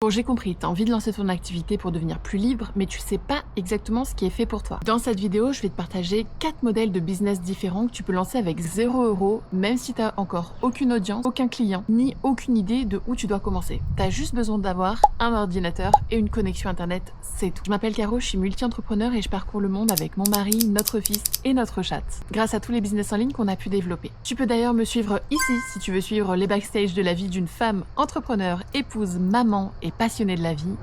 Bon, j'ai compris, tu as envie de lancer ton activité pour devenir plus libre, mais tu sais pas exactement ce qui est fait pour toi. Dans cette vidéo, je vais te partager 4 modèles de business différents que tu peux lancer avec 0 €, même si tu n'as encore aucune audience, aucun client, ni aucune idée de où tu dois commencer. Tu as juste besoin d'avoir un ordinateur et une connexion internet, c'est tout. Je m'appelle Caro, je suis multi-entrepreneur et je parcours le monde avec mon mari, notre fils et notre chatte, grâce à tous les business en ligne qu'on a pu développer. Tu peux d'ailleurs me suivre ici si tu veux suivre les backstage de la vie d'une femme entrepreneur, épouse, maman et passionnée de la vie,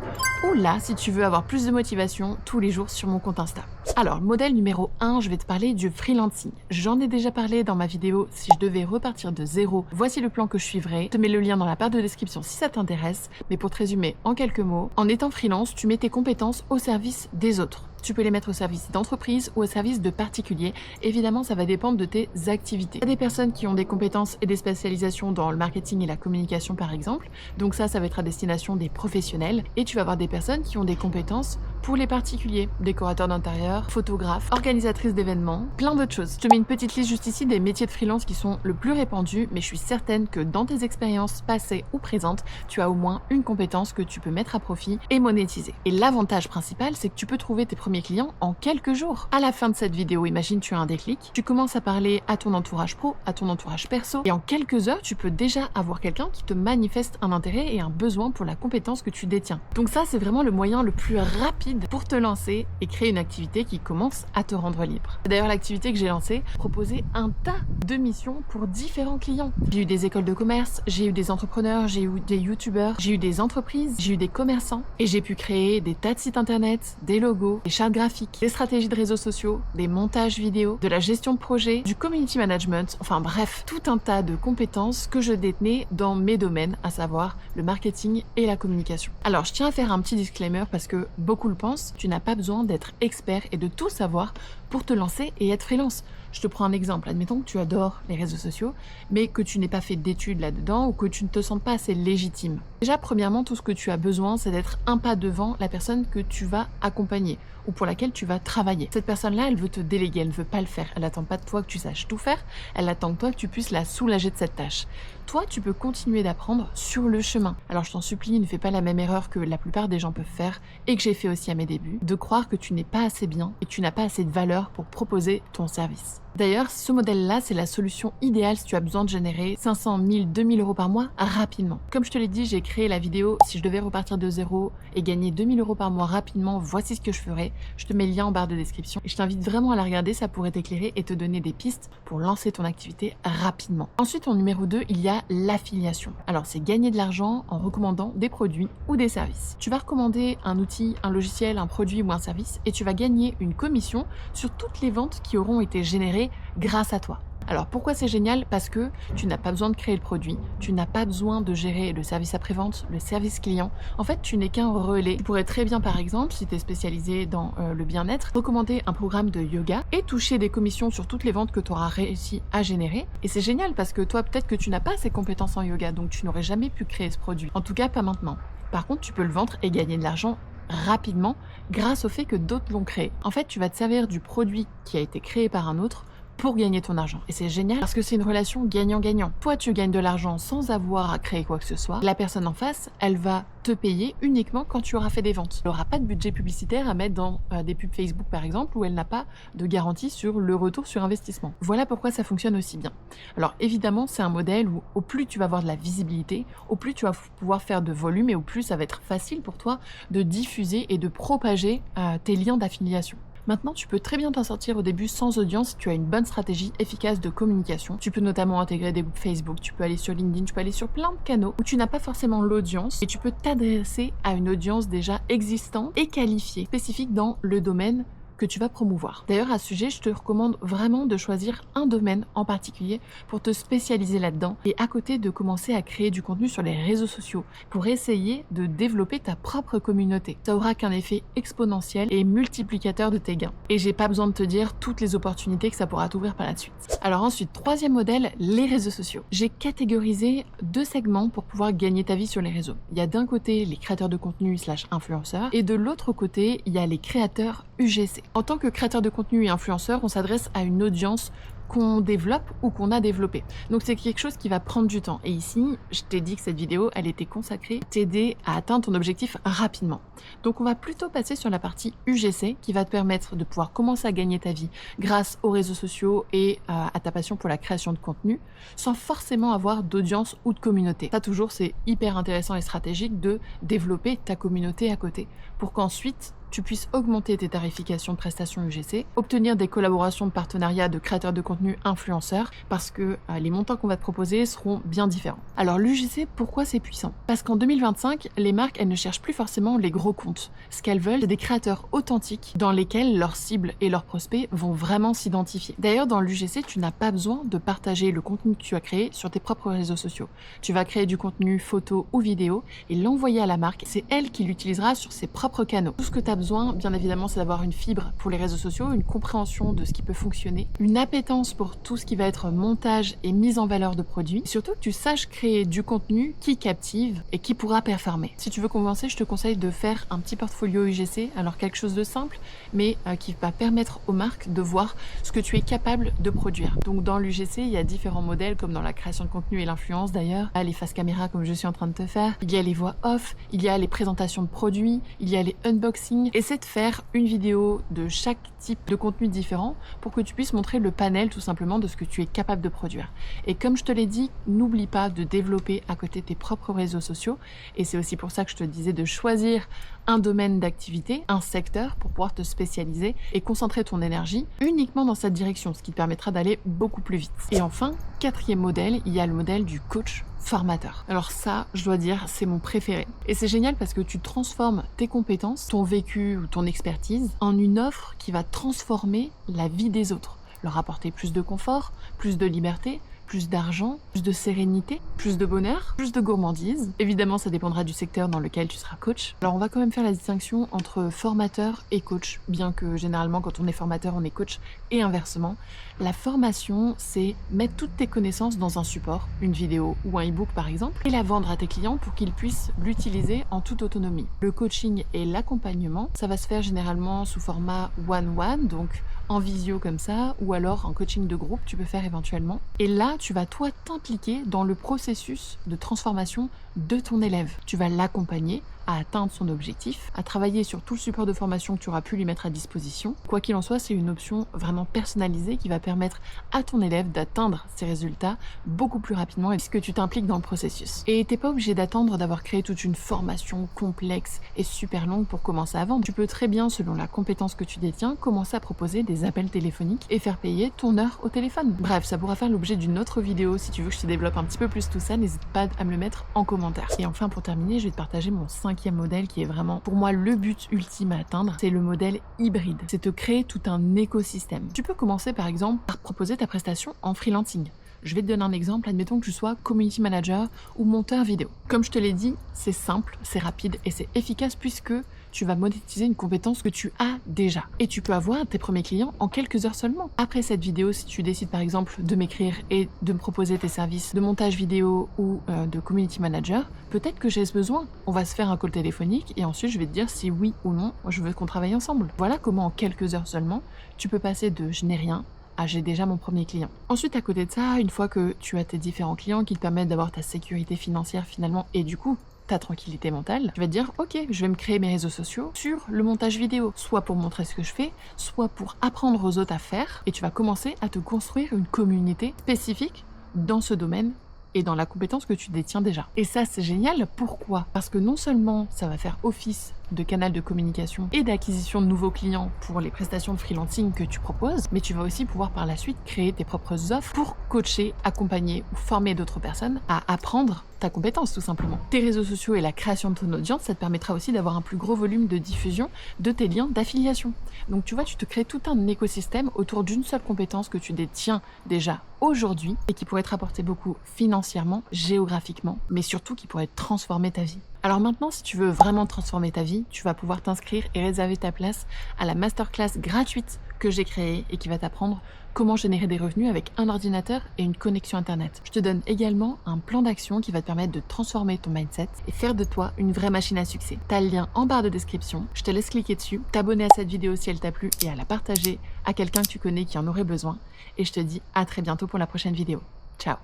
ou là si tu veux avoir plus de motivation tous les jours sur mon compte Insta. Alors, modèle numéro 1, je vais te parler du freelancing. J'en ai déjà parlé dans ma vidéo si je devais repartir de zéro. Voici le plan que je suivrai. Je te mets le lien dans la barre de description si ça t'intéresse. Mais pour te résumer en quelques mots, en étant freelance, tu mets tes compétences au service des autres. Tu peux les mettre au service d'entreprises ou au service de particuliers. Évidemment, ça va dépendre de tes activités. Il y a des personnes qui ont des compétences et des spécialisations dans le marketing et la communication, par exemple. Donc ça va être à destination des professionnels. Et tu vas avoir des personnes qui ont des compétences pour les particuliers. Décorateurs d'intérieur, photographes, organisatrices d'événements, plein d'autres choses. Je te mets une petite liste juste ici des métiers de freelance qui sont le plus répandus, mais je suis certaine que dans tes expériences passées ou présentes, tu as au moins une compétence que tu peux mettre à profit et monétiser. Et l'avantage principal, c'est que tu peux trouver tes premiers clients en quelques jours. À la fin de cette vidéo, imagine tu as un déclic, tu commences à parler à ton entourage pro, à ton entourage perso, et en quelques heures, tu peux déjà avoir quelqu'un qui te manifeste un intérêt et un besoin pour la compétence que tu détiens. Donc ça, c'est vraiment le moyen le plus rapide pour te lancer et créer une activité qui commence à te rendre libre. D'ailleurs, l'activité que j'ai lancée proposait un tas de missions pour différents clients. J'ai eu des écoles de commerce, j'ai eu des entrepreneurs, j'ai eu des youtubeurs, j'ai eu des entreprises, j'ai eu des commerçants, et j'ai pu créer des tas de sites internet, des logos, des chartes graphiques, des stratégies de réseaux sociaux, des montages vidéo, de la gestion de projet, du community management, enfin bref, tout un tas de compétences que je détenais dans mes domaines, à savoir le marketing et la communication. Alors, je tiens à faire un petit disclaimer parce que beaucoup le pensent, tu n'as pas besoin d'être expert et de tout savoir pour te lancer et être freelance. Je te prends un exemple, admettons que tu adores les réseaux sociaux, mais que tu n'aies pas fait d'études là-dedans ou que tu ne te sens pas assez légitime. Déjà, premièrement, tout ce que tu as besoin, c'est d'être un pas devant la personne que tu vas accompagner ou pour laquelle tu vas travailler. Cette personne-là, elle veut te déléguer, elle ne veut pas le faire. Elle n'attend pas de toi que tu saches tout faire, elle attend de toi que tu puisses la soulager de cette tâche. Toi, tu peux continuer d'apprendre sur le chemin. Alors, je t'en supplie, ne fais pas la même erreur que la plupart des gens peuvent faire et que j'ai fait aussi à mes débuts, de croire que tu n'es pas assez bien et que tu n'as pas assez de valeur pour proposer ton service. D'ailleurs, ce modèle-là, c'est la solution idéale si tu as besoin de générer 500, 1000, 2000 € par mois rapidement. Comme je te l'ai dit, j'ai créé la vidéo « Si je devais repartir de zéro et gagner 2000 € par mois rapidement, voici ce que je ferais ». Je te mets le lien en barre de description et je t'invite vraiment à la regarder, ça pourrait t'éclairer et te donner des pistes pour lancer ton activité rapidement. Ensuite, en numéro 2, il y a l'affiliation. Alors, c'est gagner de l'argent en recommandant des produits ou des services. Tu vas recommander un outil, un logiciel, un produit ou un service et tu vas gagner une commission sur toutes les ventes qui auront été générées grâce à toi. Alors pourquoi c'est génial? Parce que tu n'as pas besoin de créer le produit, tu n'as pas besoin de gérer le service après-vente, le service client. En fait, tu n'es qu'un relais. Tu pourrais très bien, par exemple, si tu es spécialisé dans le bien-être, recommander un programme de yoga et toucher des commissions sur toutes les ventes que tu auras réussi à générer. Et c'est génial parce que toi, peut-être que tu n'as pas ces compétences en yoga, donc tu n'aurais jamais pu créer ce produit. En tout cas, pas maintenant. Par contre, tu peux le vendre et gagner de l'argent rapidement grâce au fait que d'autres l'ont créé. En fait, tu vas te servir du produit qui a été créé par un autre pour gagner ton argent. Et c'est génial parce que c'est une relation gagnant-gagnant. Toi, tu gagnes de l'argent sans avoir à créer quoi que ce soit. La personne en face, elle va te payer uniquement quand tu auras fait des ventes. Elle n'aura pas de budget publicitaire à mettre dans des pubs Facebook, par exemple, où elle n'a pas de garantie sur le retour sur investissement. Voilà pourquoi ça fonctionne aussi bien. Alors, évidemment, c'est un modèle où au plus tu vas avoir de la visibilité, au plus tu vas pouvoir faire de volume et au plus ça va être facile pour toi de diffuser et de propager tes liens d'affiliation. Maintenant, tu peux très bien t'en sortir au début sans audience si tu as une bonne stratégie efficace de communication. Tu peux notamment intégrer des groupes Facebook, tu peux aller sur LinkedIn, tu peux aller sur plein de canaux où tu n'as pas forcément l'audience et tu peux t'adresser à une audience déjà existante et qualifiée, spécifique dans le domaine que tu vas promouvoir. D'ailleurs, à ce sujet, je te recommande vraiment de choisir un domaine en particulier pour te spécialiser là-dedans et à côté de commencer à créer du contenu sur les réseaux sociaux pour essayer de développer ta propre communauté. Ça aura qu'un effet exponentiel et multiplicateur de tes gains. Et j'ai pas besoin de te dire toutes les opportunités que ça pourra t'ouvrir par la suite. Alors ensuite, troisième modèle, les réseaux sociaux. J'ai catégorisé 2 segments pour pouvoir gagner ta vie sur les réseaux. Il y a d'un côté les créateurs de contenu / influenceurs et de l'autre côté, il y a les créateurs UGC. En tant que créateur de contenu et influenceur, on s'adresse à une audience qu'on développe ou qu'on a développé. Donc c'est quelque chose qui va prendre du temps. Et ici, je t'ai dit que cette vidéo, elle était consacrée à t'aider à atteindre ton objectif rapidement. Donc on va plutôt passer sur la partie UGC qui va te permettre de pouvoir commencer à gagner ta vie grâce aux réseaux sociaux et à ta passion pour la création de contenu sans forcément avoir d'audience ou de communauté. Ça toujours, c'est hyper intéressant et stratégique de développer ta communauté à côté pour qu'ensuite tu puisses augmenter tes tarifications de prestations UGC, obtenir des collaborations de partenariat de créateurs de contenu influenceurs, parce que les montants qu'on va te proposer seront bien différents. Alors l'UGC, pourquoi c'est puissant? Parce qu'en 2025, les marques, elles ne cherchent plus forcément les gros comptes. Ce qu'elles veulent, c'est des créateurs authentiques dans lesquels leurs cibles et leurs prospects vont vraiment s'identifier. D'ailleurs, dans l'UGC, tu n'as pas besoin de partager le contenu que tu as créé sur tes propres réseaux sociaux. Tu vas créer du contenu photo ou vidéo et l'envoyer à la marque. C'est elle qui l'utilisera sur ses propres canaux. Tout ce que tu as besoin, bien évidemment, c'est d'avoir une fibre pour les réseaux sociaux, une compréhension de ce qui peut fonctionner, une appétence pour tout ce qui va être montage et mise en valeur de produits, et surtout que tu saches créer du contenu qui captive et qui pourra performer. Si tu veux commencer, je te conseille de faire un petit portfolio UGC, alors quelque chose de simple, mais qui va permettre aux marques de voir ce que tu es capable de produire. Donc dans l'UGC, il y a différents modèles, comme dans la création de contenu et l'influence d'ailleurs, il y a les face caméra comme je suis en train de te faire, il y a les voix off, il y a les présentations de produits, il y a les unboxings. Essaie de faire une vidéo de chaque type de contenu différent pour que tu puisses montrer le panel tout simplement de ce que tu es capable de produire. Et comme je te l'ai dit, n'oublie pas de développer à côté tes propres réseaux sociaux. Et c'est aussi pour ça que je te disais de choisir un domaine d'activité, un secteur pour pouvoir te spécialiser et concentrer ton énergie uniquement dans cette direction, ce qui te permettra d'aller beaucoup plus vite. Et enfin, quatrième modèle, il y a le modèle du coach formateur. Alors ça, je dois dire, c'est mon préféré. Et c'est génial parce que tu transformes tes compétences, ton vécu ou ton expertise en une offre qui va transformer la vie des autres, leur apporter plus de confort, plus de liberté, plus d'argent, plus de sérénité, plus de bonheur, plus de gourmandise. Évidemment, ça dépendra du secteur dans lequel tu seras coach. Alors, on va quand même faire la distinction entre formateur et coach, bien que généralement, quand on est formateur, on est coach et inversement. La formation, c'est mettre toutes tes connaissances dans un support, une vidéo ou un e-book par exemple, et la vendre à tes clients pour qu'ils puissent l'utiliser en toute autonomie. Le coaching et l'accompagnement, ça va se faire généralement sous format one-one, donc en visio comme ça, ou alors en coaching de groupe, tu peux faire éventuellement. Et là, tu vas toi t'impliquer dans le processus de transformation de ton élève. Tu vas l'accompagner à atteindre son objectif, à travailler sur tout le support de formation que tu auras pu lui mettre à disposition. Quoi qu'il en soit, c'est une option vraiment personnalisée qui va permettre à ton élève d'atteindre ses résultats beaucoup plus rapidement puisque tu t'impliques dans le processus. Et t'es pas obligé d'attendre d'avoir créé toute une formation complexe et super longue pour commencer à vendre. Tu peux très bien, selon la compétence que tu détiens, commencer à proposer des appels téléphoniques et faire payer ton heure au téléphone. Bref, ça pourra faire l'objet d'une autre vidéo. Si tu veux que je te développe un petit peu plus tout ça, n'hésite pas à me le mettre en commentaire. Et enfin, pour terminer, je vais te partager mon cinquième modèle qui est vraiment pour moi le but ultime à atteindre, c'est le modèle hybride. C'est de créer tout un écosystème. Tu peux commencer par exemple par proposer ta prestation en freelancing. Je vais te donner un exemple, admettons que je sois community manager ou monteur vidéo. Comme je te l'ai dit, c'est simple, c'est rapide et c'est efficace puisque tu vas monétiser une compétence que tu as déjà. Et tu peux avoir tes premiers clients en quelques heures seulement. Après cette vidéo, si tu décides par exemple de m'écrire et de me proposer tes services de montage vidéo ou de community manager, peut-être que j'ai ce besoin. On va se faire un call téléphonique et ensuite je vais te dire si oui ou non je veux qu'on travaille ensemble. Voilà comment en quelques heures seulement, tu peux passer de je n'ai rien à j'ai déjà mon premier client. Ensuite, à côté de ça, une fois que tu as tes différents clients qui te permettent d'avoir ta sécurité financière finalement et du coup ta tranquillité mentale, tu vas te dire ok, je vais me créer mes réseaux sociaux sur le montage vidéo, soit pour montrer ce que je fais, soit pour apprendre aux autres à faire, et tu vas commencer à te construire une communauté spécifique dans ce domaine et dans la compétence que tu détiens déjà. Et ça, c'est génial. Pourquoi? Parce que non seulement ça va faire office de canal de communication et d'acquisition de nouveaux clients pour les prestations de freelancing que tu proposes, mais tu vas aussi pouvoir par la suite créer tes propres offres pour coacher, accompagner ou former d'autres personnes à apprendre ta compétence tout simplement. Tes réseaux sociaux et la création de ton audience, ça te permettra aussi d'avoir un plus gros volume de diffusion de tes liens d'affiliation. Donc tu vois, tu te crées tout un écosystème autour d'une seule compétence que tu détiens déjà aujourd'hui et qui pourrait te rapporter beaucoup financièrement, géographiquement, mais surtout qui pourrait transformer ta vie. Alors maintenant, si tu veux vraiment transformer ta vie, tu vas pouvoir t'inscrire et réserver ta place à la masterclass gratuite que que j'ai créé et qui va t'apprendre comment générer des revenus avec un ordinateur et une connexion internet. Je te donne également un plan d'action qui va te permettre de transformer ton mindset et faire de toi une vraie machine à succès. Tu as le lien en barre de description, je te laisse cliquer dessus, t'abonner à cette vidéo si elle t'a plu et à la partager à quelqu'un que tu connais qui en aurait besoin. Et je te dis à très bientôt pour la prochaine vidéo. Ciao!